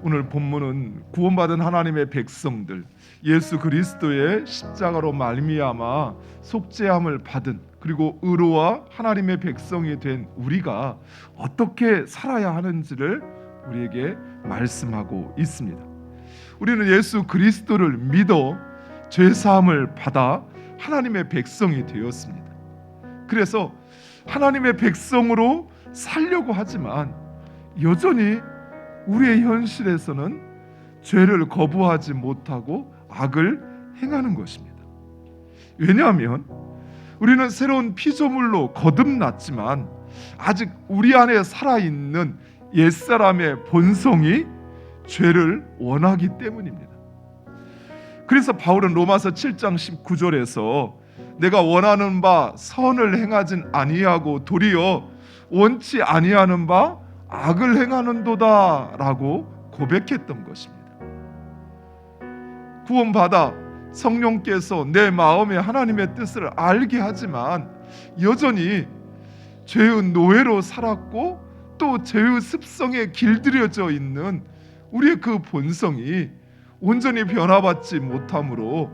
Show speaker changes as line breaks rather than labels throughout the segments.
오늘 본문은 구원받은 하나님의 백성들, 예수 그리스도의 십자가로 말미암아 속죄함을 받은, 그리고 의로와 하나님의 백성이 된 우리가 어떻게 살아야 하는지를 우리에게 말씀하고 있습니다. 우리는 예수 그리스도를 믿어 죄사함을 받아 하나님의 백성이 되었습니다. 그래서 하나님의 백성으로 살려고 하지만 여전히 우리의 현실에서는 죄를 거부하지 못하고 악을 행하는 것입니다. 왜냐하면 우리는 새로운 피조물로 거듭났지만 아직 우리 안에 살아있는 옛사람의 본성이 죄를 원하기 때문입니다. 그래서 바울은 로마서 7장 19절에서 내가 원하는 바 선을 행하진 아니하고 도리어 원치 아니하는 바 악을 행하는도다 라고 고백했던 것입니다. 구원받아 성령께서 내 마음에 하나님의 뜻을 알게 하지만 여전히 죄의 노예로 살았고 또 죄의 습성에 길들여져 있는 우리의 그 본성이 온전히 변화받지 못함으로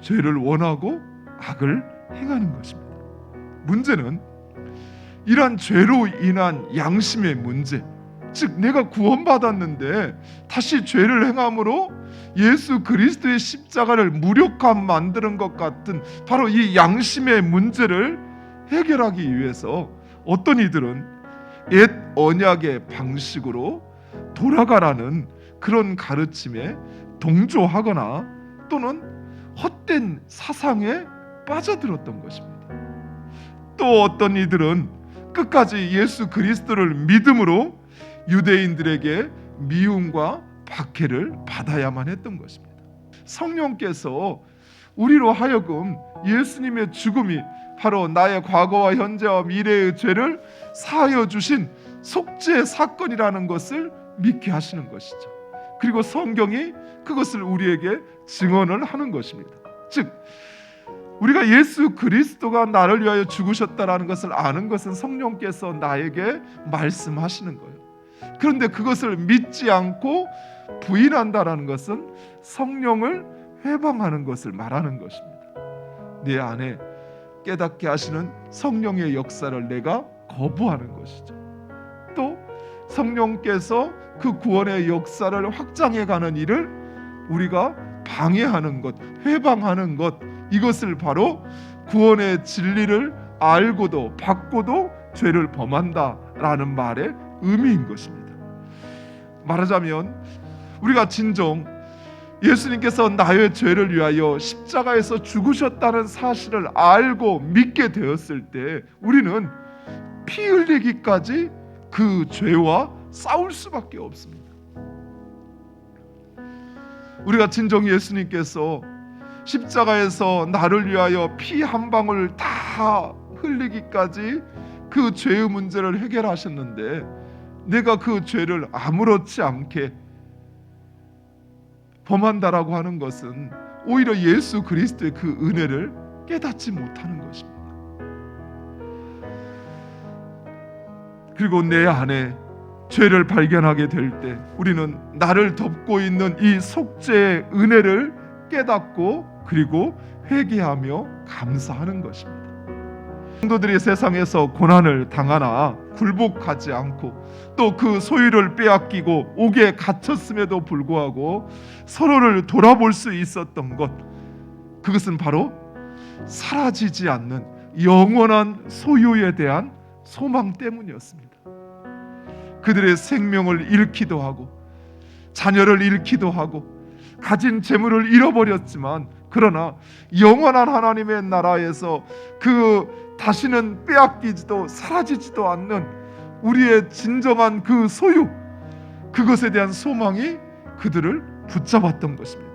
죄를 원하고 악을 행하는 것입니다. 문제는 이러한 죄로 인한 양심의 문제, 즉 내가 구원받았는데 다시 죄를 행함으로 예수 그리스도의 십자가를 무력화 만드는 것 같은 바로 이 양심의 문제를 해결하기 위해서 어떤 이들은 옛 언약의 방식으로 돌아가라는 그런 가르침에 동조하거나 또는 헛된 사상에 빠져들었던 것입니다. 또 어떤 이들은 끝까지 예수 그리스도를 믿음으로 유대인들에게 미움과 박해를 받아야만 했던 것입니다. 성령께서 우리로 하여금 예수님의 죽음이 바로 나의 과거와 현재와 미래의 죄를 사하여 주신 속죄 사건이라는 것을 믿게 하시는 것이죠. 그리고 성경이 그것을 우리에게 증언을 하는 것입니다. 즉 우리가 예수 그리스도가 나를 위하여 죽으셨다라는 것을 아는 것은 성령께서 나에게 말씀하시는 거예요. 그런데 그것을 믿지 않고 부인한다라는 것은 성령을 회방하는 것을 말하는 것입니다. 내 안에 깨닫게 하시는 성령의 역사를 내가 거부하는 것이죠. 또 성령께서 그 구원의 역사를 확장해가는 일을 우리가 방해하는 것, 회방하는 것, 이것을 바로 구원의 진리를 알고도 받고도 죄를 범한다라는 말의 의미인 것입니다. 말하자면 우리가 진정 예수님께서 나의 죄를 위하여 십자가에서 죽으셨다는 사실을 알고 믿게 되었을 때 우리는 피 흘리기까지 그 죄와 싸울 수밖에 없습니다. 우리가 진정 예수님께서 십자가에서 나를 위하여 피 한 방울 다 흘리기까지 그 죄의 문제를 해결하셨는데 내가 그 죄를 아무렇지 않게 범한다라고 하는 것은 오히려 예수 그리스도의 그 은혜를 깨닫지 못하는 것입니다. 그리고 내 안에 죄를 발견하게 될 때 우리는 나를 덮고 있는 이 속죄의 은혜를 깨닫고 그리고 회개하며 감사하는 것입니다. 성도들이 세상에서 고난을 당하나 굴복하지 않고 또 그 소유를 빼앗기고 옥에 갇혔음에도 불구하고 서로를 돌아볼 수 있었던 것, 그것은 바로 사라지지 않는 영원한 소유에 대한 소망 때문이었습니다. 그들의 생명을 잃기도 하고 자녀를 잃기도 하고 가진 재물을 잃어버렸지만 그러나 영원한 하나님의 나라에서 그 다시는 빼앗기지도 사라지지도 않는 우리의 진정한 그 소유, 그것에 대한 소망이 그들을 붙잡았던 것입니다.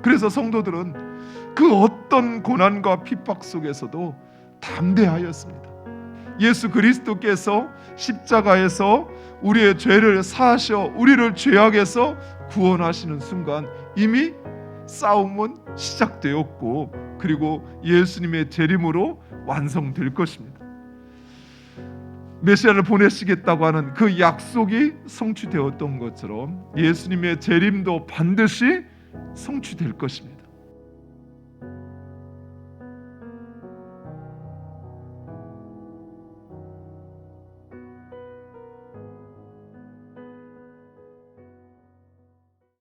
그래서 성도들은 그 어떤 고난과 핍박 속에서도 담대하였습니다. 예수 그리스도께서 십자가에서 우리의 죄를 사하셔 우리를 죄악에서 구원하시는 순간 이미 싸움은 시작되었고 그리고 예수님의 재림으로 완성될 것입니다. 메시아를 보내시겠다고 하는 그 약속이 성취되었던 것처럼 예수님의 재림도 반드시 성취될 것입니다.